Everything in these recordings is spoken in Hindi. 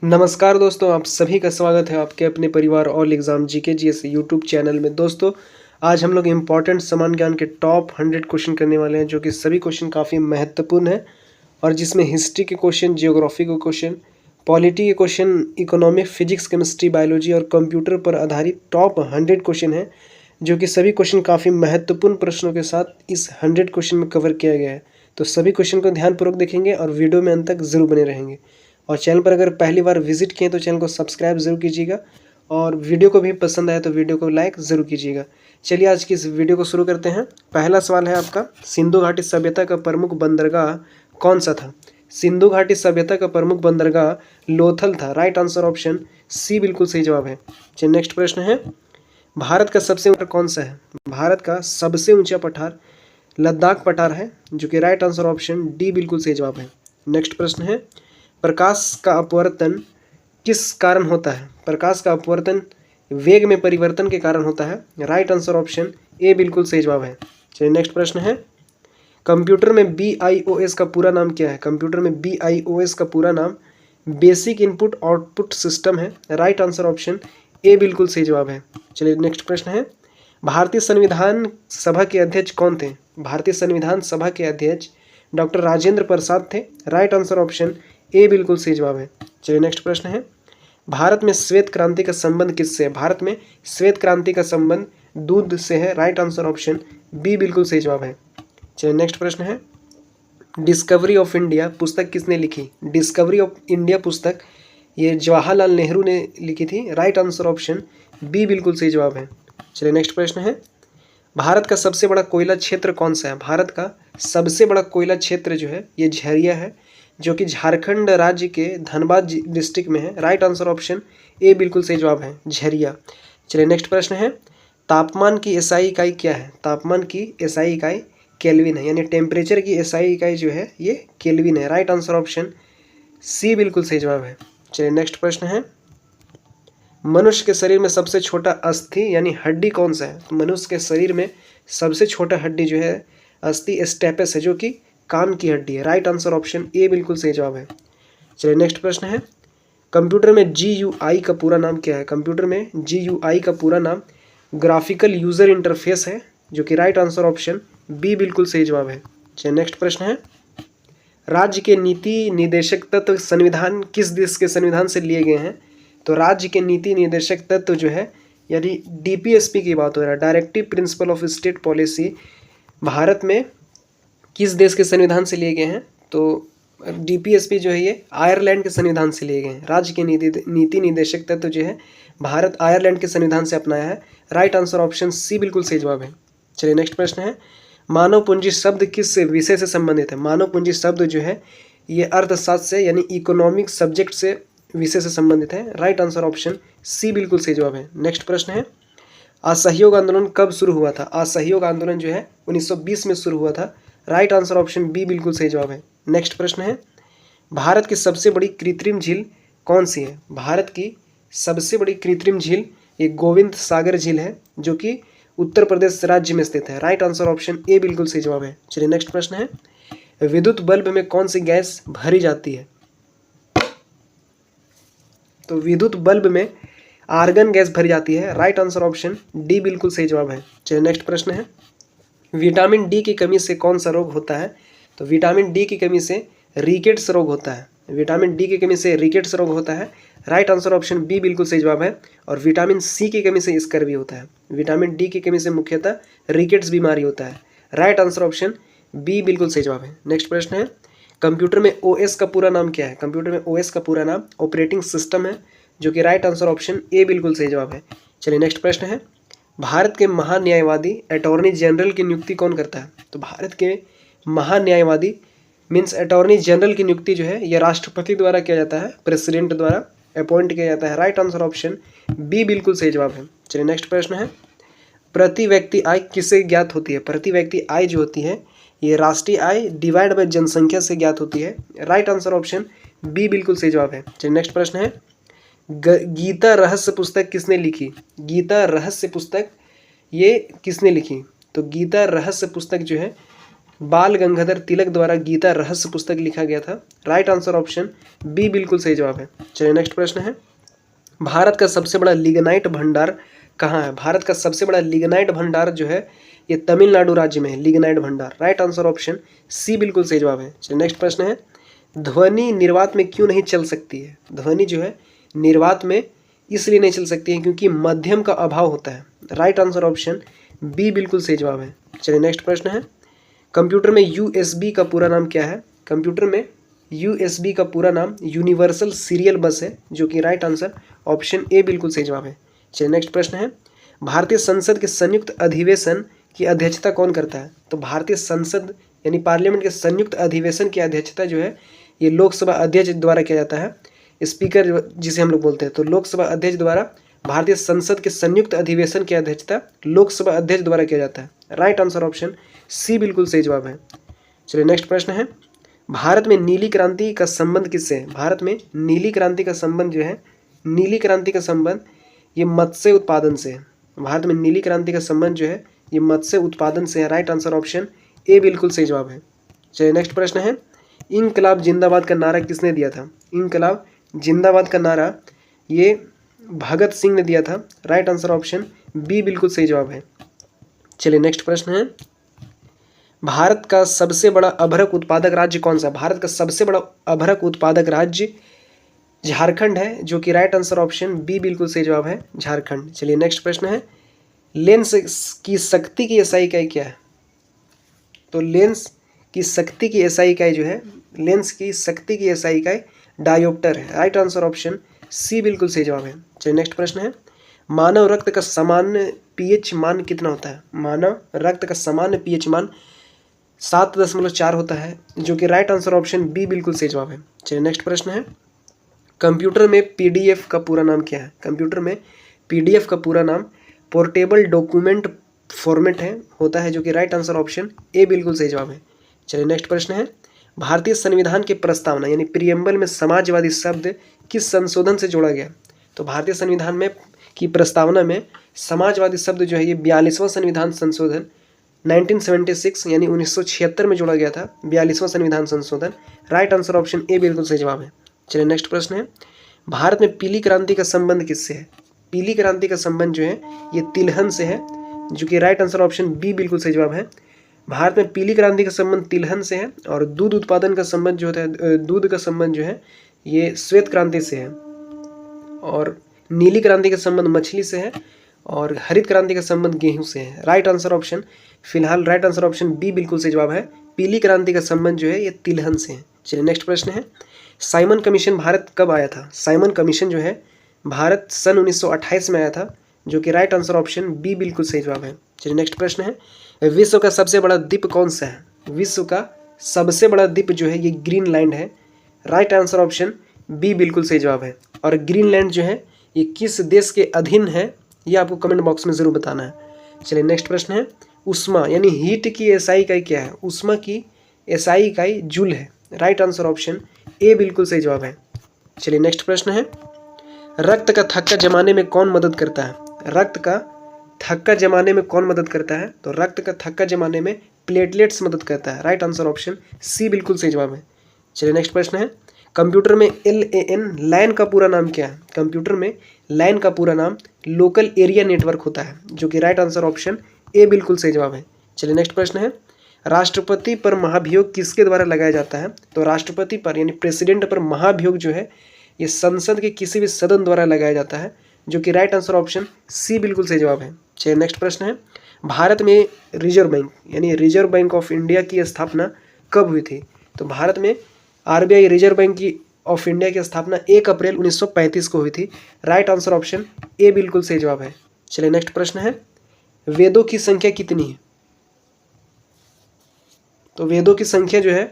नमस्कार दोस्तों, आप सभी का स्वागत है आपके अपने परिवार all exam GK GS YouTube channel में। दोस्तों, आज हम लोग इम्पॉर्टेंट सामान्य ज्ञान के टॉप 100 क्वेश्चन करने वाले हैं, जो कि सभी क्वेश्चन काफ़ी महत्वपूर्ण हैं और जिसमें हिस्ट्री के क्वेश्चन, जियोग्राफी के क्वेश्चन, पॉलिटी के question, economic, physics, chemistry, biology और कंप्यूटर पर आधारित टॉप 100 क्वेश्चन हैं, जो कि सभी क्वेश्चन काफ़ी महत्वपूर्ण प्रश्नों के साथ इस 100 क्वेश्चन में कवर किया गया है। तो सभी क्वेश्चन को ध्यानपूर्वक देखेंगे और वीडियो में अंत तक ज़रूर बने रहेंगे। और चैनल पर अगर पहली बार विजिट किए तो चैनल को सब्सक्राइब ज़रूर कीजिएगा और वीडियो को भी पसंद आए तो वीडियो को लाइक ज़रूर कीजिएगा। चलिए आज की इस वीडियो को शुरू करते हैं। पहला सवाल है आपका, सिंधु घाटी सभ्यता का प्रमुख बंदरगाह कौन सा था? सिंधु घाटी सभ्यता का प्रमुख बंदरगाह लोथल था। राइट आंसर ऑप्शन सी बिल्कुल सही जवाब है। चलिए नेक्स्ट प्रश्न है, भारत का सबसे ऊंचा कौन सा है? भारत का सबसे ऊंचा पठार लद्दाख पठार है, जो कि राइट आंसर ऑप्शन डी बिल्कुल सही जवाब है। नेक्स्ट प्रश्न है, प्रकाश का अपवर्तन किस कारण होता है? प्रकाश का अपवर्तन वेग में परिवर्तन के कारण होता है। राइट आंसर ऑप्शन ए बिल्कुल सही जवाब है। चलिए नेक्स्ट प्रश्न है, कंप्यूटर में BIOS का पूरा नाम क्या है? कंप्यूटर में BIOS का पूरा नाम बेसिक इनपुट आउटपुट सिस्टम है। राइट आंसर ऑप्शन ए बिल्कुल सही जवाब है। चलिए नेक्स्ट प्रश्न है, भारतीय संविधान सभा के अध्यक्ष कौन थे? भारतीय संविधान सभा के अध्यक्ष डॉक्टर राजेंद्र प्रसाद थे। राइट आंसर ऑप्शन ए बिल्कुल सही जवाब है। चलिए नेक्स्ट प्रश्न है, भारत में श्वेत क्रांति का संबंध किससे है? भारत में श्वेत क्रांति का संबंध दूध से है। राइट आंसर ऑप्शन बी बिल्कुल सही जवाब है। चलिए नेक्स्ट प्रश्न है, डिस्कवरी ऑफ इंडिया पुस्तक किसने लिखी? डिस्कवरी ऑफ इंडिया पुस्तक ये जवाहरलाल नेहरू ने लिखी थी। राइट आंसर ऑप्शन बी बिल्कुल सही जवाब है। चलिए नेक्स्ट प्रश्न है, भारत का सबसे बड़ा कोयला क्षेत्र कौन सा है? भारत का सबसे बड़ा कोयला क्षेत्र जो है ये झरिया है, जो कि झारखंड राज्य के धनबाद डिस्ट्रिक्ट में है। राइट आंसर ऑप्शन ए बिल्कुल सही जवाब है, झरिया। चलिए नेक्स्ट प्रश्न है, तापमान की एसआई इकाई क्या है? तापमान की एसआई इकाई केल्विन है, यानी टेम्परेचर की एसआई इकाई जो है ये केल्विन है। राइट आंसर ऑप्शन सी बिल्कुल सही जवाब है। चलिए नेक्स्ट प्रश्न है, मनुष्य के शरीर में सबसे छोटा अस्थि यानी हड्डी कौन सा है? तो मनुष्य के शरीर में सबसे छोटा हड्डी जो है अस्थि स्टेपस है, जो कि कान की हड्डी है। राइट आंसर ऑप्शन ए बिल्कुल सही जवाब है। चलिए नेक्स्ट प्रश्न है, कंप्यूटर में GUI का पूरा नाम क्या है? कंप्यूटर में GUI का पूरा नाम ग्राफिकल यूजर इंटरफेस है, जो कि राइट आंसर ऑप्शन बी बिल्कुल सही जवाब है। चलिए नेक्स्ट प्रश्न है, राज्य के नीति निर्देशक तत्व संविधान किस देश के संविधान से लिए गए हैं? तो राज्य के नीति निर्देशक तत्व जो है यानी DPSP की बात हो रहा है, directive principle of state policy, Bharat में किस देश के संविधान से लिए गए हैं? तो DPSP जो है ये आयरलैंड के संविधान से लिए गए हैं। राज्य के नीति निर्देशक तत्व जो है भारत आयरलैंड के संविधान से अपनाया है। राइट आंसर ऑप्शन सी बिल्कुल सही जवाब है। चलिए नेक्स्ट प्रश्न है, मानव पूंजी शब्द किस विषय से संबंधित है? मानव पूंजी शब्द जो है ये अर्थशास्त्र से यानी इकोनॉमिक सब्जेक्ट से विषय से संबंधित है। राइट आंसर ऑप्शन सी बिल्कुल सही जवाब है। नेक्स्ट प्रश्न है, असहयोग आंदोलन कब शुरू हुआ था? असहयोग आंदोलन जो है 1920 में शुरू हुआ था। राइट आंसर ऑप्शन बी बिल्कुल सही जवाब है। नेक्स्ट प्रश्न है, भारत की सबसे बड़ी कृत्रिम झील कौन सी है? भारत की सबसे बड़ी कृत्रिम झील ये गोविंद सागर झील है, जो कि उत्तर प्रदेश राज्य में स्थित है। राइट आंसर ऑप्शन ए बिल्कुल सही जवाब है। चलिए नेक्स्ट प्रश्न है, विद्युत बल्ब में कौन सी गैस भरी जाती है? तो विद्युत बल्ब में आर्गन गैस भरी जाती है। राइट आंसर ऑप्शन डी बिल्कुल सही जवाब है। चलिए नेक्स्ट प्रश्न है, विटामिन डी की कमी से कौन सा रोग होता है? तो विटामिन डी की कमी से रिकेट्स रोग होता है। विटामिन डी की कमी से रिकेट्स रोग होता है। राइट आंसर ऑप्शन बी बिल्कुल सही जवाब है। और विटामिन सी की कमी से स्कर्वी होता है। विटामिन डी की कमी से मुख्यतः रिकेट्स बीमारी होता है। राइट आंसर ऑप्शन बी बिल्कुल सही जवाब है। नेक्स्ट प्रश्न है, कंप्यूटर में OS का पूरा नाम क्या है? कंप्यूटर में OS का पूरा नाम ऑपरेटिंग सिस्टम है, जो कि राइट आंसर ऑप्शन ए बिल्कुल सही जवाब है। चलिए नेक्स्ट प्रश्न है, भारत के महान्यायवादी अटॉर्नी जनरल की नियुक्ति कौन करता है? तो भारत के महान्यायवादी मीन्स अटॉर्नी जनरल की नियुक्ति जो है यह राष्ट्रपति द्वारा किया जाता है, प्रेसिडेंट द्वारा अपॉइंट किया जाता है। राइट आंसर ऑप्शन बी बिल्कुल सही जवाब है। चलिए नेक्स्ट प्रश्न है, प्रति व्यक्ति आय किससे ज्ञात होती है? प्रति व्यक्ति आय जो होती है ये राष्ट्रीय आय डिवाइड बाय जनसंख्या से ज्ञात होती है। राइट आंसर ऑप्शन बी बिल्कुल सही जवाब है। चलिए नेक्स्ट प्रश्न है, गीता रहस्य पुस्तक किसने लिखी? गीता रहस्य पुस्तक ये किसने लिखी? तो गीता रहस्य पुस्तक जो है बाल गंगाधर तिलक द्वारा गीता रहस्य पुस्तक लिखा गया था? राइट आंसर ऑप्शन बी बिल्कुल सही जवाब है। चलिए नेक्स्ट प्रश्न है, भारत का सबसे बड़ा लिग्नाइट भंडार कहाँ है? भारत का सबसे बड़ा लिग्नाइट भंडार जो है ये तमिलनाडु राज्य में है, लिग्नाइट भंडार। राइट आंसर ऑप्शन सी बिल्कुल सही जवाब है। चलिए नेक्स्ट प्रश्न है, ध्वनि निर्वात में क्यों नहीं चल सकती है? ध्वनि जो है निर्वात में इसलिए नहीं चल सकती है क्योंकि मध्यम का अभाव होता है। राइट आंसर ऑप्शन बी बिल्कुल सही जवाब है। चलिए नेक्स्ट प्रश्न है, कंप्यूटर में यूएसबी का पूरा नाम क्या है? कंप्यूटर में यूएसबी का पूरा नाम यूनिवर्सल सीरियल बस है, जो कि राइट आंसर ऑप्शन ए बिल्कुल सही जवाब है। चलिए नेक्स्ट प्रश्न है, भारतीय संसद के संयुक्त अधिवेशन की अध्यक्षता कौन करता है? तो भारतीय संसद यानी पार्लियामेंट के संयुक्त अधिवेशन की अध्यक्षता जो है ये लोकसभा अध्यक्ष द्वारा किया जाता है, स्पीकर जिसे हम लोग बोलते हैं। तो लोकसभा अध्यक्ष द्वारा भारतीय संसद के संयुक्त अधिवेशन की अध्यक्षता लोकसभा अध्यक्ष द्वारा किया जाता है। राइट आंसर ऑप्शन सी बिल्कुल सही जवाब है। चलिए नेक्स्ट प्रश्न है, भारत में नीली क्रांति का संबंध किससे है? भारत में नीली क्रांति का संबंध जो है, नीली क्रांति का संबंध ये मत्स्य उत्पादन से है। भारत में नीली क्रांति का संबंध जो है ये मत्स्य उत्पादन से है। राइट आंसर ऑप्शन ए बिल्कुल सही जवाब है। चलिए नेक्स्ट प्रश्न है, इनकलाब जिंदाबाद का नारा किसने दिया था? इनकलाब जिंदाबाद का नारा ये भगत सिंह ने दिया था। राइट आंसर ऑप्शन बी बिल्कुल सही जवाब है। चलिए नेक्स्ट प्रश्न है, भारत का सबसे बड़ा अभ्रक उत्पादक राज्य कौन सा? भारत का सबसे बड़ा अभ्रक उत्पादक राज्य झारखंड है, जो कि राइट आंसर ऑप्शन बी बिल्कुल सही जवाब है, झारखंड। चलिए नेक्स्ट प्रश्न है, लेंस की शक्ति की एसआई इकाई क्या है? तो लेंस की शक्ति की एसआई इकाई जो है, लेंस की शक्ति की एसआई इकाई डायोप्टर है। राइट आंसर ऑप्शन सी बिल्कुल सही जवाब है। चलिए नेक्स्ट प्रश्न है, मानव रक्त का सामान्य पीएच मान कितना होता है? मानव रक्त का सामान्य पीएच मान 7.4 होता है, जो कि राइट आंसर ऑप्शन बी बिल्कुल सही जवाब है। चलिए नेक्स्ट प्रश्न है, कंप्यूटर में पीडीएफ का पूरा नाम क्या है? कंप्यूटर में पीडीएफ का पूरा नाम पोर्टेबल डॉक्यूमेंट फॉर्मेट है होता है, जो कि राइट आंसर ऑप्शन ए बिल्कुल सही जवाब है। चलिए नेक्स्ट प्रश्न है, भारतीय संविधान की प्रस्तावना यानी प्रियम्बल में समाजवादी शब्द किस संशोधन से जोड़ा गया? तो भारतीय संविधान में की प्रस्तावना में समाजवादी शब्द जो है ये 42वां संविधान संशोधन 1976 यानी 1976 में जोड़ा गया था, 42वां संविधान संशोधन। राइट आंसर ऑप्शन ए बिल्कुल सही जवाब है। चलिए नेक्स्ट प्रश्न है, भारत में पीली क्रांति का संबंध किससे है? पीली क्रांति का संबंध जो है ये तिलहन से है, जो कि राइट आंसर ऑप्शन बी बिल्कुल सही जवाब है। भारत में पीली क्रांति का संबंध तिलहन से है और दूध उत्पादन का संबंध जो होता है, दूध का संबंध जो है ये श्वेत क्रांति से है, और नीली क्रांति का संबंध मछली से है, और हरित क्रांति का संबंध गेहूं से है। राइट आंसर ऑप्शन फिलहाल राइट आंसर ऑप्शन बी बिल्कुल सही जवाब है। पीली क्रांति का संबंध जो है ये तिलहन से है। चलिए नेक्स्ट प्रश्न है, साइमन कमीशन भारत कब आया था? साइमन कमीशन जो है भारत सन 1928 में आया था, जो कि राइट आंसर ऑप्शन बी बिल्कुल सही जवाब है। चलिए नेक्स्ट प्रश्न है, विश्व का सबसे बड़ा द्वीप कौन सा है? विश्व का सबसे बड़ा द्वीप जो है ये ग्रीनलैंड है। राइट आंसर ऑप्शन बी बिल्कुल सही जवाब है। और ग्रीनलैंड जो है ये किस देश के अधीन है ये आपको कमेंट बॉक्स में ज़रूर बताना है। चलिए नेक्स्ट प्रश्न है, उष्मा यानी हीट की एसआई इकाई क्या है? उष्मा की एसआई इकाई जूल है। राइट आंसर ऑप्शन ए बिल्कुल सही जवाब है। चलिए नेक्स्ट प्रश्न है, रक्त का थक्का जमाने में कौन मदद करता है? रक्त का थक्का जमाने में कौन मदद करता है? तो रक्त का थक्का जमाने में प्लेटलेट्स मदद करता है। राइट आंसर ऑप्शन सी बिल्कुल सही जवाब है। चलिए नेक्स्ट प्रश्न है, कंप्यूटर में LAN का पूरा नाम क्या है? कंप्यूटर में LAN का पूरा नाम लोकल एरिया नेटवर्क होता है, जो कि राइट आंसर ऑप्शन ए बिल्कुल सही जवाब है। चलिए नेक्स्ट प्रश्न है, राष्ट्रपति पर महाभियोग किसके द्वारा लगाया जाता है? तो राष्ट्रपति पर यानी प्रेसिडेंट पर महाभियोग जो है ये संसद के किसी भी सदन द्वारा लगाया जाता है, जो कि राइट आंसर ऑप्शन सी बिल्कुल सही जवाब है। चलिए नेक्स्ट प्रश्न है, भारत में रिजर्व बैंक यानी रिजर्व बैंक ऑफ इंडिया की स्थापना कब हुई थी? तो भारत में RBI रिजर्व बैंक की ऑफ इंडिया की स्थापना 1 अप्रैल 1935 को हुई थी। राइट आंसर ऑप्शन ए बिल्कुल सही जवाब है। चलिए नेक्स्ट प्रश्न है, वेदों की संख्या कितनी है? तो वेदों की संख्या जो है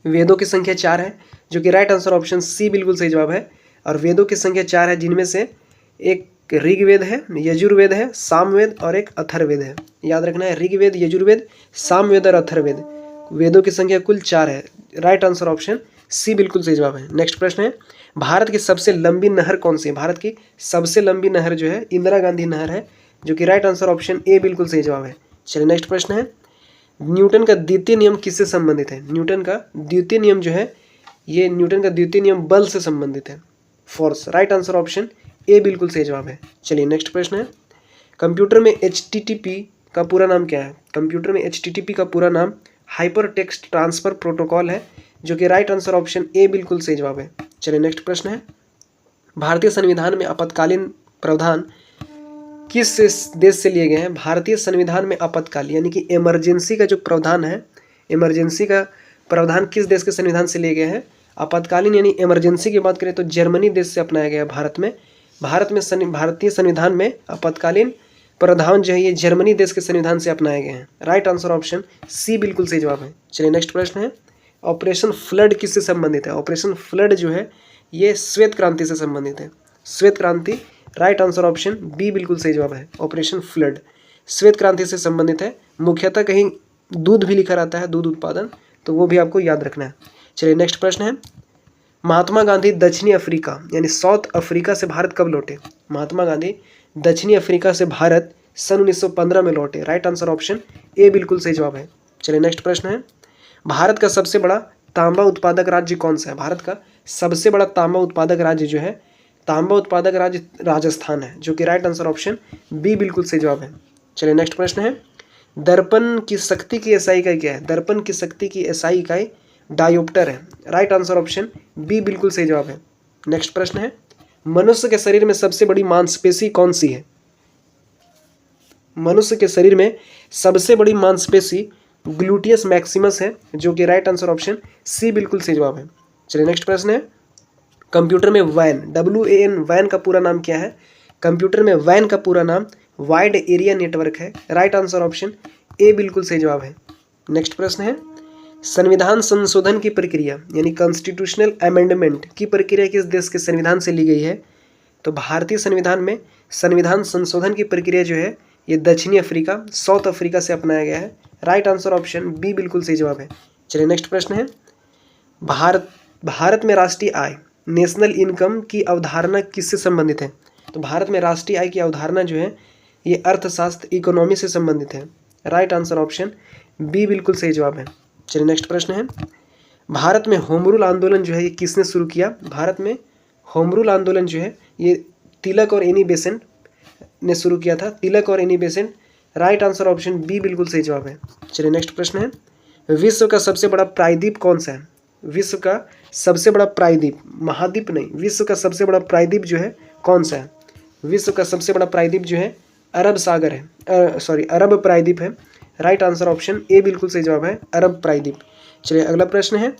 वेदों की संख्या 4 है, जो कि राइट आंसर ऑप्शन सी बिल्कुल सही जवाब है। और वेदों की संख्या 4 है, जिनमें से एक ऋग्वेद है, यजुर्वेद है, सामवेद और एक अथर्ववेद है। याद रखना है, ऋग्वेद, यजुर्वेद, सामवेद और अथर्ववेद। वेदों की संख्या कुल 4 है। राइट आंसर ऑप्शन सी बिल्कुल सही जवाब है। नेक्स्ट प्रश्न है, भारत की सबसे लंबी नहर कौन सी है? भारत की सबसे लंबी नहर जो है इंदिरा गांधी नहर है, जो कि राइट आंसर ऑप्शन ए बिल्कुल सही जवाब है। चलिए नेक्स्ट प्रश्न है, न्यूटन का द्वितीय नियम किससे संबंधित है? न्यूटन का द्वितीय नियम जो है, ये न्यूटन का द्वितीय नियम बल से संबंधित है, force. Right answer option A बिल्कुल सही जवाब है। चलिए नेक्स्ट प्रश्न है, कंप्यूटर में HTTP का पूरा नाम क्या है? कंप्यूटर में HTTP का पूरा नाम हाइपर टेक्स्ट ट्रांसफर प्रोटोकॉल है, जो कि राइट आंसर ऑप्शन ए बिल्कुल सही जवाब है। चलिए नेक्स्ट प्रश्न है, भारतीय संविधान में आपातकालीन प्रावधान किस देश से लिए गए हैं? भारतीय संविधान में आपातकाल यानी कि इमरजेंसी का जो प्रावधान है, इमरजेंसी का प्रावधान किस देश के संविधान से लिए गए हैं? आपातकालीन यानी इमरजेंसी की बात करें तो जर्मनी देश से अपनाया गया है भारतीय संविधान में आपातकालीन प्रावधान जो है ये जर्मनी देश के संविधान से अपनाए गए हैं। राइट आंसर ऑप्शन सी बिल्कुल सही जवाब है। चलिए नेक्स्ट प्रश्न है, ऑपरेशन फ्लड किससे संबंधित है? ऑपरेशन फ्लड जो है ये श्वेत क्रांति से संबंधित है, श्वेत क्रांति। राइट आंसर ऑप्शन बी बिल्कुल सही जवाब है। ऑपरेशन फ्लड श्वेत क्रांति से संबंधित है। मुख्यतः कहीं दूध भी लिखा रहता है, दूध उत्पादन, तो वो भी आपको याद रखना है। चलिए नेक्स्ट प्रश्न है, महात्मा गांधी दक्षिणी अफ्रीका यानी साउथ अफ्रीका से भारत कब लौटे? महात्मा गांधी दक्षिणी अफ्रीका से भारत सन 1915 में लौटे। राइट आंसर ऑप्शन ए बिल्कुल सही जवाब है। चलिए नेक्स्ट प्रश्न है, भारत का सबसे बड़ा तांबा उत्पादक राज्य कौन सा है? भारत का सबसे बड़ा तांबा उत्पादक राज्य जो है, तांबा उत्पादक राज्य राजस्थान है, जो कि राइट आंसर ऑप्शन बी बिल्कुल सही जवाब है। चलिए नेक्स्ट प्रश्न है, दर्पण की शक्ति की एसआई इकाई क्या है? दर्पण की शक्ति की एसआई इकाई डायोप्टर है। राइट आंसर ऑप्शन बी बिल्कुल सही जवाब है। नेक्स्ट प्रश्न है, मनुष्य के शरीर में सबसे बड़ी मांसपेशी कौन सी है? मनुष्य के शरीर में सबसे बड़ी मांसपेशी ग्लूटियस मैक्सिमस है, जो कि राइट आंसर ऑप्शन सी बिल्कुल सही जवाब है। चलिए नेक्स्ट प्रश्न है, कंप्यूटर में वैन WAN वैन का पूरा नाम क्या है? कंप्यूटर में वैन का पूरा नाम वाइड एरिया नेटवर्क है। राइट आंसर ऑप्शन ए बिल्कुल सही जवाब है। नेक्स्ट प्रश्न है, संविधान संशोधन की प्रक्रिया यानी कॉन्स्टिट्यूशनल अमेंडमेंट की प्रक्रिया किस देश के संविधान से ली गई है? तो भारतीय संविधान में संविधान संशोधन की प्रक्रिया जो है ये दक्षिणी अफ्रीका, साउथ अफ्रीका से अपनाया गया है। राइट आंसर ऑप्शन बी बिल्कुल सही जवाब है। चलिए नेक्स्ट प्रश्न है, भारत में राष्ट्रीय आय नेशनल इनकम की अवधारणा किससे संबंधित है? तो भारत में राष्ट्रीय आय की अवधारणा जो है ये अर्थशास्त्र इकोनॉमी से संबंधित है। राइट आंसर ऑप्शन बी बिल्कुल सही जवाब है। चलिए नेक्स्ट प्रश्न है, भारत में होम रूल आंदोलन जो है ये किसने शुरू किया? भारत में होम रूल आंदोलन जो है ये तिलक और एनी बेसेंट ने शुरू किया था, तिलक और Annie Besant. Right answer option B बिल्कुल सही जवाब है। चलिए नेक्स्ट प्रश्न है, विश्व का सबसे बड़ा प्रायद्वीप कौन सा है? विश्व का सबसे बड़ा प्रायद्वीप, महाद्वीप नहीं, विश्व का सबसे बड़ा प्रायद्वीप जो है कौन सा है? विश्व का सबसे बड़ा प्रायद्वीप जो है अरब सागर है, अरब प्रायद्वीप है। राइट आंसर ऑप्शन ए बिल्कुल सही जवाब है, अरब प्रायद्वीप। चलिए अगला प्रश्न है,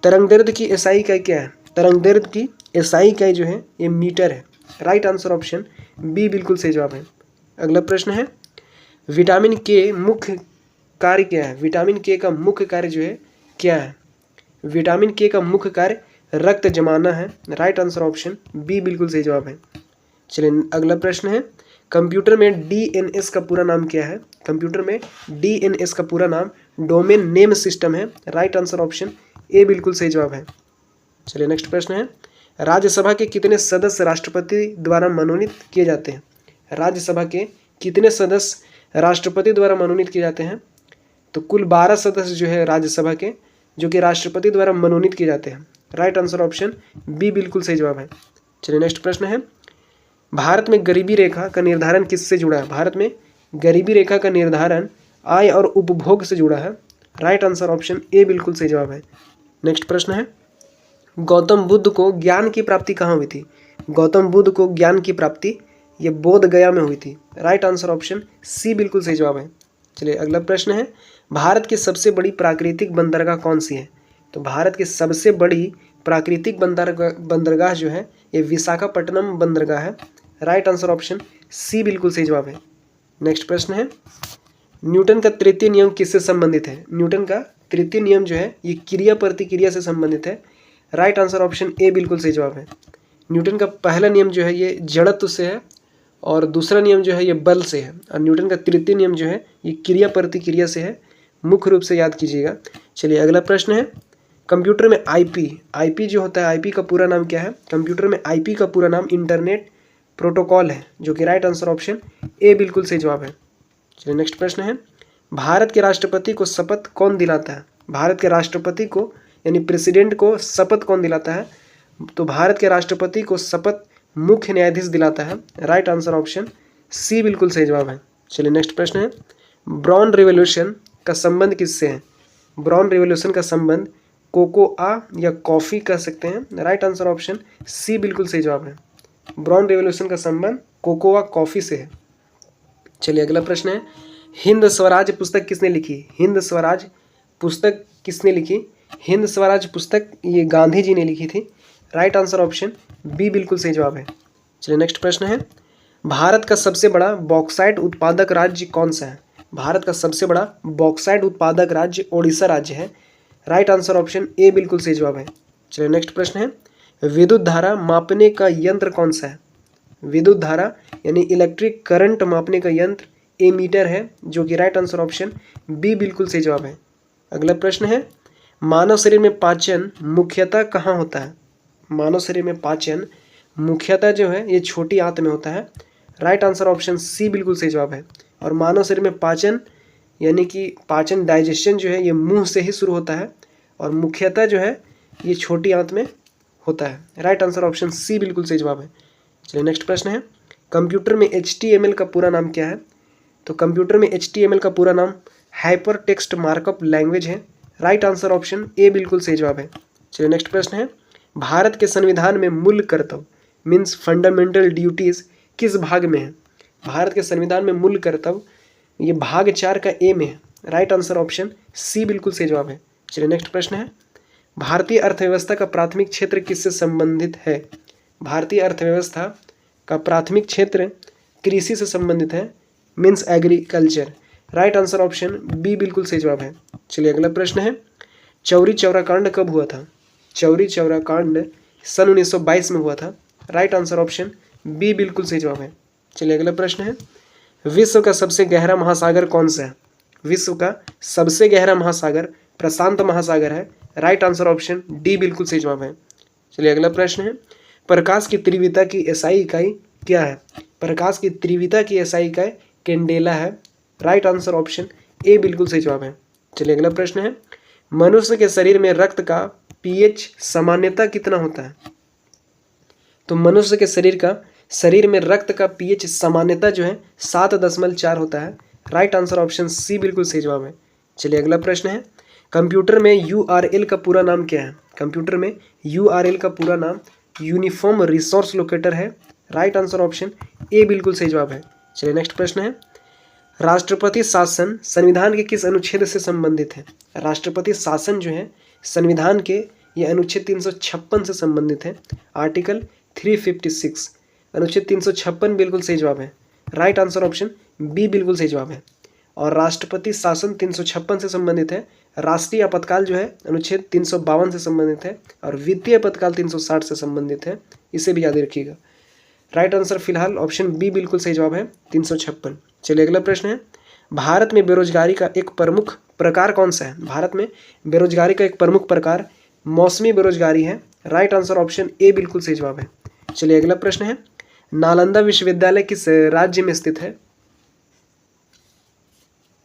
तरंगदैर्घ्य की एसआई इकाई क्या है? तरंगदैर्घ्य की एसआई इकाई जो है ये मीटर है। राइट आंसर ऑप्शन बी बिल्कुल सही जवाब है। अगला प्रश्न है, विटामिन के मुख्य कार्य क्या है? विटामिन के का मुख्य कार्य जो है क्या है? विटामिन के का मुख्य कार्य रक्त जमाना है। राइट आंसर ऑप्शन बी बिल्कुल सही जवाब है। चलिए अगला प्रश्न है, कंप्यूटर में DNS का पूरा नाम क्या है? कंप्यूटर में DNS का पूरा नाम डोमेन नेम सिस्टम है। राइट आंसर ऑप्शन ए बिल्कुल सही जवाब है। चलिए नेक्स्ट प्रश्न है, राज्यसभा के कितने सदस्य राष्ट्रपति द्वारा मनोनीत किए जाते हैं? राज्यसभा के कितने सदस्य राष्ट्रपति द्वारा मनोनीत किए जाते हैं? तो कुल 12 सदस्य जो है राज्यसभा के, जो कि राष्ट्रपति द्वारा मनोनीत किए जाते हैं। राइट आंसर ऑप्शन बी बिल्कुल सही जवाब है। चलिए नेक्स्ट प्रश्न है, भारत में गरीबी रेखा का निर्धारण किससे जुड़ा है? भारत में गरीबी रेखा का निर्धारण आय और उपभोग से जुड़ा है। राइट आंसर ऑप्शन ए बिल्कुल सही जवाब है। नेक्स्ट प्रश्न है, गौतम बुद्ध को ज्ञान की प्राप्ति कहाँ हुई थी? गौतम बुद्ध को ज्ञान की प्राप्ति ये बोध गया में हुई थी। राइट आंसर ऑप्शन सी बिल्कुल सही जवाब है। चलिए अगला प्रश्न है, भारत की सबसे बड़ी प्राकृतिक बंदरगाह कौन सी है? तो भारत की सबसे बड़ी प्राकृतिक बंदरगाह जो है ये विशाखापट्टनम बंदरगाह है। राइट आंसर ऑप्शन सी बिल्कुल सही जवाब है। नेक्स्ट प्रश्न है, न्यूटन का तृतीय नियम किससे संबंधित है? न्यूटन का तृतीय नियम जो है ये क्रिया प्रतिक्रिया से संबंधित है। राइट आंसर ऑप्शन ए बिल्कुल सही जवाब है। न्यूटन का पहला नियम जो है ये जड़त्व से है और दूसरा नियम जो है ये बल से है, और न्यूटन का तृतीय नियम जो है ये क्रिया प्रतिक्रिया से है। मुख्य रूप से याद कीजिएगा। चलिए अगला प्रश्न है, कंप्यूटर में आईपी जो होता है, आईपी का पूरा नाम क्या है? कंप्यूटर में आईपी का पूरा नाम इंटरनेट प्रोटोकॉल है, जो कि राइट आंसर ऑप्शन ए बिल्कुल सही जवाब है। चलिए नेक्स्ट प्रश्न है, भारत के राष्ट्रपति को शपथ कौन दिलाता है? भारत के राष्ट्रपति को यानी प्रेसिडेंट को शपथ कौन दिलाता है? तो भारत के राष्ट्रपति को शपथ मुख्य न्यायाधीश दिलाता है। राइट आंसर ऑप्शन सी बिल्कुल सही जवाब है। चलिए नेक्स्ट प्रश्न है, ब्राउन रिवॉल्यूशन का संबंध किससे है? ब्राउन रिवॉल्यूशन का संबंध कोकोआ या कॉफ़ी कह सकते हैं। राइट आंसर ऑप्शन सी बिल्कुल सही जवाब है। ब्राउन रिवॉल्यूशन का संबंध कोकोआ कॉफ़ी से है। चलिए अगला प्रश्न है, हिंद स्वराज पुस्तक किसने लिखी? हिंद स्वराज पुस्तक किसने लिखी? हिंद स्वराज पुस्तक ये गांधी जी ने लिखी थी। राइट आंसर ऑप्शन बी बिल्कुल सही जवाब है। चलिए नेक्स्ट प्रश्न है, भारत का सबसे बड़ा बॉक्साइट उत्पादक राज्य कौन सा है? भारत का सबसे बड़ा बॉक्साइट उत्पादक राज्य ओडिशा राज्य है। राइट आंसर ऑप्शन ए बिल्कुल सही जवाब है। चलिए नेक्स्ट प्रश्न है, विद्युत धारा मापने का यंत्र कौन सा है? विद्युत धारा यानी इलेक्ट्रिक करंट मापने का यंत्र एमीटर है, जो कि राइट आंसर ऑप्शन बी बिल्कुल सही जवाब है। अगला प्रश्न है, मानव शरीर में पाचन मुख्यतः कहाँ होता है? मानव शरीर में पाचन मुख्यतः जो है ये छोटी आंत में होता है। राइट आंसर ऑप्शन सी बिल्कुल सही जवाब है। और मानव शरीर में पाचन यानी कि पाचन डाइजेशन जो है ये मुंह से ही शुरू होता है और मुख्यतः जो है ये छोटी आंत में होता है। राइट आंसर ऑप्शन सी बिल्कुल सही जवाब है। चलिए नेक्स्ट प्रश्न है, कंप्यूटर में HTML का पूरा नाम क्या है? तो कंप्यूटर में HTML का पूरा नाम हाइपर टेक्स्ट मार्कअप लैंग्वेज है। राइट आंसर ऑप्शन ए बिल्कुल सही जवाब है। चलिए नेक्स्ट प्रश्न है, भारत के संविधान में मूल कर्तव्य मीन्स फंडामेंटल ड्यूटीज किस भाग में है? भारत के संविधान में मूल कर्तव्य ये भाग 4 का ए में है। राइट आंसर ऑप्शन सी बिल्कुल सही जवाब है। चलिए नेक्स्ट प्रश्न है, भारतीय अर्थव्यवस्था का प्राथमिक क्षेत्र किससे संबंधित है? भारतीय अर्थव्यवस्था का प्राथमिक क्षेत्र कृषि से संबंधित है means agriculture. Right answer option B बिल्कुल सही जवाब है। चलिए अगला प्रश्न है, चौरी चौरा कांड कब हुआ था? चौरी चौरा कांड सन 1922 में हुआ था। राइट आंसर ऑप्शन बी बिल्कुल सही जवाब है। चलिए अगला प्रश्न है, विश्व का सबसे गहरा महासागर कौन सा है? विश्व का सबसे गहरा महासागर प्रशांत महासागर है। राइट आंसर ऑप्शन डी बिल्कुल सही जवाब है। चलिए अगला प्रश्न है, प्रकाश की तीव्रता की एसआई इकाई क्या है? प्रकाश की तीव्रता की एसआई इकाई कैंडेला है। राइट आंसर ऑप्शन ए बिल्कुल सही जवाब है। चलिए अगला प्रश्न है, मनुष्य के शरीर में रक्त का पीएच सामान्यतः कितना होता है? तो मनुष्य के शरीर में रक्त का पीएच सामान्यतः जो है 7.4 होता है। राइट आंसर ऑप्शन सी बिल्कुल सही जवाब है। चलिए अगला प्रश्न है, कंप्यूटर में URL का पूरा नाम क्या है? कंप्यूटर में URL का पूरा नाम यूनिफॉर्म रिसोर्स लोकेटर है। राइट आंसर ऑप्शन ए बिल्कुल सही जवाब है। चलिए नेक्स्ट प्रश्न है, राष्ट्रपति शासन संविधान के किस अनुच्छेद से संबंधित है? राष्ट्रपति शासन जो है संविधान के ये अनुच्छेद 356 से संबंधित है। आर्टिकल 356 अनुच्छेद 356 बिल्कुल सही जवाब है। राइट आंसर ऑप्शन बी बिल्कुल सही जवाब है। और राष्ट्रपति शासन 356 से संबंधित है। राष्ट्रीय आपातकाल जो है अनुच्छेद 352 से संबंधित है और वित्तीय आपातकाल 360 से संबंधित है। इसे भी याद रखिएगा। राइट आंसर फिलहाल ऑप्शन बी बिल्कुल सही जवाब है 356। चलिए अगला प्रश्न है, भारत में बेरोजगारी का एक प्रमुख प्रकार कौन सा है? भारत में बेरोजगारी का एक प्रमुख प्रकार मौसमी बेरोजगारी है। राइट आंसर ऑप्शन ए बिल्कुल सही जवाब है। चलिए अगला प्रश्न है, नालंदा विश्वविद्यालय किस राज्य में स्थित है?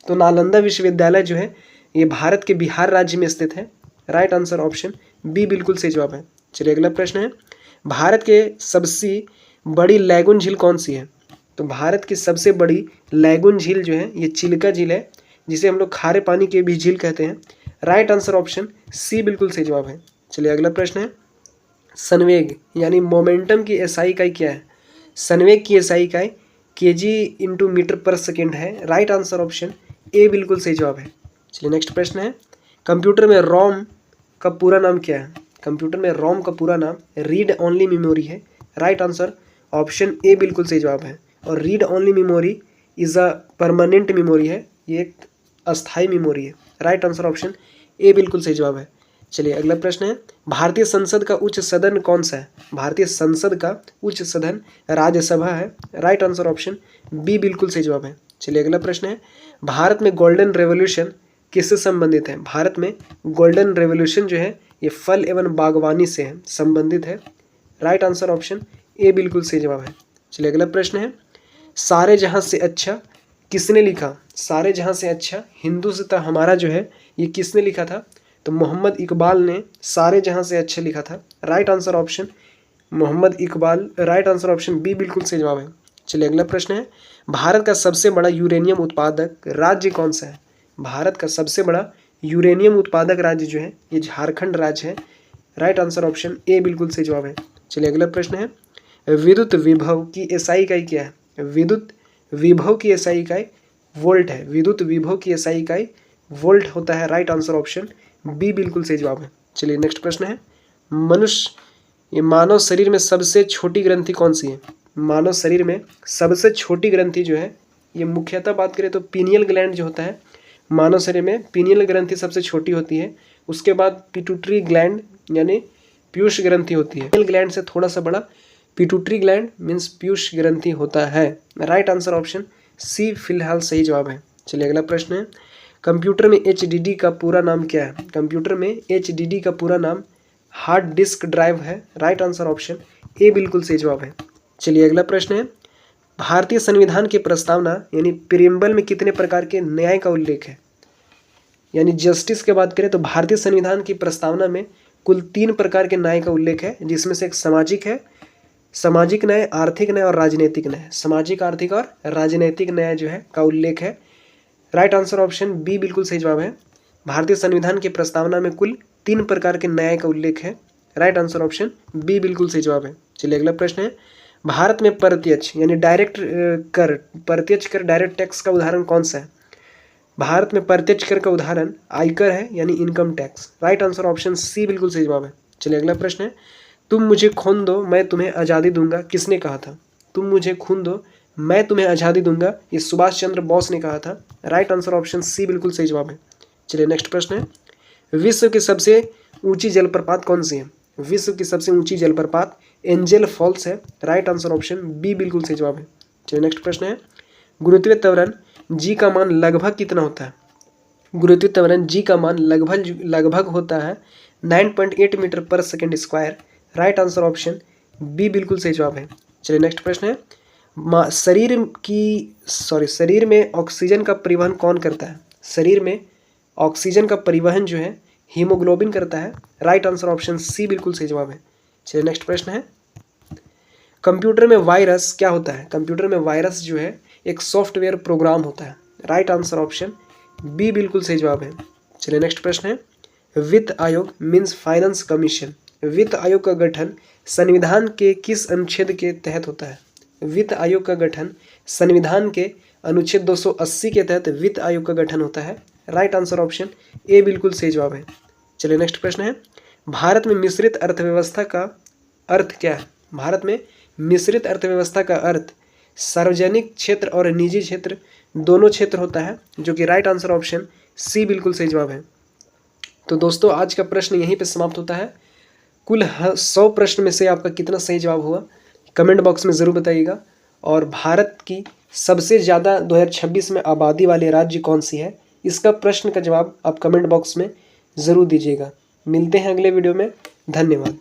तो नालंदा विश्वविद्यालय जो है ये भारत के बिहार राज्य में स्थित है। राइट आंसर ऑप्शन बी बिल्कुल सही जवाब है। चलिए अगला प्रश्न है, भारत के सबसे बड़ी लैगून झील कौन सी है? तो भारत की सबसे बड़ी लैगून झील जो है ये चिल्का झील है, जिसे हम लोग खारे पानी की भी झील कहते हैं। राइट आंसर ऑप्शन सी बिल्कुल सही जवाब है। चलिए अगला प्रश्न है, संवेग यानी मोमेंटम की एसआई इकाई क्या है? संवेग की एसआई इकाई kg/मीटर/सेकेंड है। राइट आंसर ऑप्शन ए बिल्कुल सही जवाब है। चलिए नेक्स्ट प्रश्न है, कंप्यूटर में रोम का पूरा नाम क्या है? कंप्यूटर में रोम का पूरा नाम रीड ओनली मेमोरी है। राइट आंसर ऑप्शन ए बिल्कुल सही जवाब है। और read only memory is a permanent memory है, ये एक अस्थायी मेमोरी है। राइट आंसर ऑप्शन ए बिल्कुल सही जवाब है। चलिए अगला प्रश्न है, भारतीय संसद का उच्च सदन कौन सा है? भारतीय संसद का उच्च सदन राज्यसभा है। राइट आंसर ऑप्शन बी बिल्कुल सही जवाब है। चलिए अगला प्रश्न है, भारत में गोल्डन रेवोल्यूशन किससे संबंधित है? भारत में गोल्डन रेवोल्यूशन जो है ये फल एवं बागवानी से है संबंधित है। राइट आंसर ऑप्शन ए बिल्कुल सही जवाब है। चलिए अगला प्रश्न है, सारे जहां से अच्छा किसने लिखा? सारे जहां से अच्छा हिंदू से था हमारा जो है, ये किसने लिखा था? तो मोहम्मद इकबाल ने सारे जहां से अच्छा लिखा था। Right answer option Mohammad Iqbal, right answer option B बिल्कुल सही जवाब है। चलिए अगला प्रश्न है, भारत का सबसे बड़ा यूरेनियम उत्पादक राज्य कौन सा है? भारत का सबसे बड़ा यूरेनियम उत्पादक राज्य जो है ये झारखंड राज्य है। राइट आंसर ऑप्शन ए बिल्कुल सही जवाब है। चलिए अगला प्रश्न है, विद्युत विभव की एसआई इकाई क्या है? विद्युत विभव की एसआई इकाई वोल्ट है। विद्युत विभव की एसआई इकाई वोल्ट होता है। राइट आंसर ऑप्शन बी बिल्कुल सही जवाब है। चलिए नेक्स्ट प्रश्न है, ये मानव शरीर में सबसे छोटी ग्रंथि कौन सी है? मानव शरीर में सबसे छोटी ग्रंथि जो है ये मुख्यतः बात करें तो पीनियल ग्लैंड जो होता है, मानव शरीर में पीनियल ग्रंथि सबसे छोटी होती है। उसके बाद पिट्यूटरी ग्लैंड यानी पीयूष ग्रंथि होती है। पीनियल ग्लैंड से थोड़ा सा बड़ा पिट्यूटरी ग्लैंड मीन्स पीयूष ग्रंथि होता है। राइट आंसर ऑप्शन सी फिलहाल सही जवाब है। चलिए अगला प्रश्न है, कंप्यूटर में एचडीडी का पूरा नाम क्या है? कंप्यूटर में एचडीडी का पूरा नाम हार्ड डिस्क ड्राइव है। राइट आंसर ऑप्शन ए बिल्कुल सही जवाब है। चलिए अगला प्रश्न है, भारतीय संविधान की प्रस्तावना यानी प्रीएम्बल में कितने प्रकार के न्याय का उल्लेख है? यानी जस्टिस की बात करें तो भारतीय संविधान की प्रस्तावना में कुल 3 प्रकार के न्याय का उल्लेख है, जिसमें से एक सामाजिक है, सामाजिक न्याय, आर्थिक न्याय और राजनीतिक न्याय। सामाजिक, आर्थिक और राजनीतिक न्याय जो है का उल्लेख है। राइट आंसर ऑप्शन बी बिल्कुल सही जवाब है। भारतीय संविधान की प्रस्तावना में कुल 3 प्रकार के न्याय का उल्लेख है। राइट आंसर ऑप्शन बी बिल्कुल सही जवाब है। चलिए अगला प्रश्न है, भारत में प्रत्यक्ष यानी डायरेक्ट कर, प्रत्यक्ष कर डायरेक्ट टैक्स का उदाहरण कौन सा है? भारत में प्रत्यक्ष कर का उदाहरण आयकर है यानी income tax. Right answer option C बिल्कुल सही जवाब है। चलिए अगला प्रश्न है, तुम मुझे खून दो मैं तुम्हें आज़ादी दूंगा किसने कहा था? तुम मुझे खून दो मैं तुम्हें आज़ादी दूंगा, ये सुभाष चंद्र बोस ने कहा था। राइट आंसर ऑप्शन सी बिल्कुल सही जवाब है। चलिए नेक्स्ट प्रश्न है, विश्व की सबसे ऊंची जलप्रपात कौन सी है? विश्व की सबसे ऊंची जलप्रपात एंजल फॉल्स है। राइट आंसर ऑप्शन बी बिल्कुल सही जवाब है। चलिए नेक्स्ट प्रश्न है, गुरुत्वीय त्वरण जी का मान लगभग कितना होता है? गुरुत्वीय त्वरण जी का मान लगभग होता है 9.8 metre per second square. Right answer option B बिल्कुल सही जवाब है। चलिए नेक्स्ट प्रश्न है, शरीर में ऑक्सीजन का परिवहन कौन करता है? शरीर में ऑक्सीजन का परिवहन जो है हीमोग्लोबिन करता है। राइट आंसर ऑप्शन सी बिल्कुल सही जवाब है। चलिए नेक्स्ट प्रश्न है, कंप्यूटर में वायरस क्या होता है? कंप्यूटर में वायरस जो है एक सॉफ्टवेयर प्रोग्राम होता है। राइट आंसर ऑप्शन बी बिल्कुल सही जवाब है। चलिए नेक्स्ट प्रश्न है, वित्त आयोग मीन्स फाइनेंस कमीशन, वित्त आयोग का गठन संविधान के किस अनुच्छेद के तहत होता है? वित्त आयोग का गठन संविधान के अनुच्छेद 280 के तहत वित्त आयोग का गठन होता है। राइट आंसर ऑप्शन ए बिल्कुल सही जवाब है। चलिए नेक्स्ट प्रश्न है, भारत में मिश्रित अर्थव्यवस्था का अर्थ क्या है? भारत में मिश्रित अर्थव्यवस्था का अर्थ सार्वजनिक क्षेत्र और निजी क्षेत्र दोनों क्षेत्र होता है, जो कि राइट आंसर ऑप्शन सी बिल्कुल सही जवाब है। तो दोस्तों आज का प्रश्न यहीं पे समाप्त होता है। कुल 100 प्रश्न में से आपका कितना सही जवाब हुआ कमेंट बॉक्स में ज़रूर बताइएगा। और भारत की सबसे ज़्यादा 2026 में आबादी वाले राज्य कौन सी है, इसका प्रश्न का जवाब आप कमेंट बॉक्स में ज़रूर दीजिएगा। मिलते हैं अगले वीडियो में। धन्यवाद।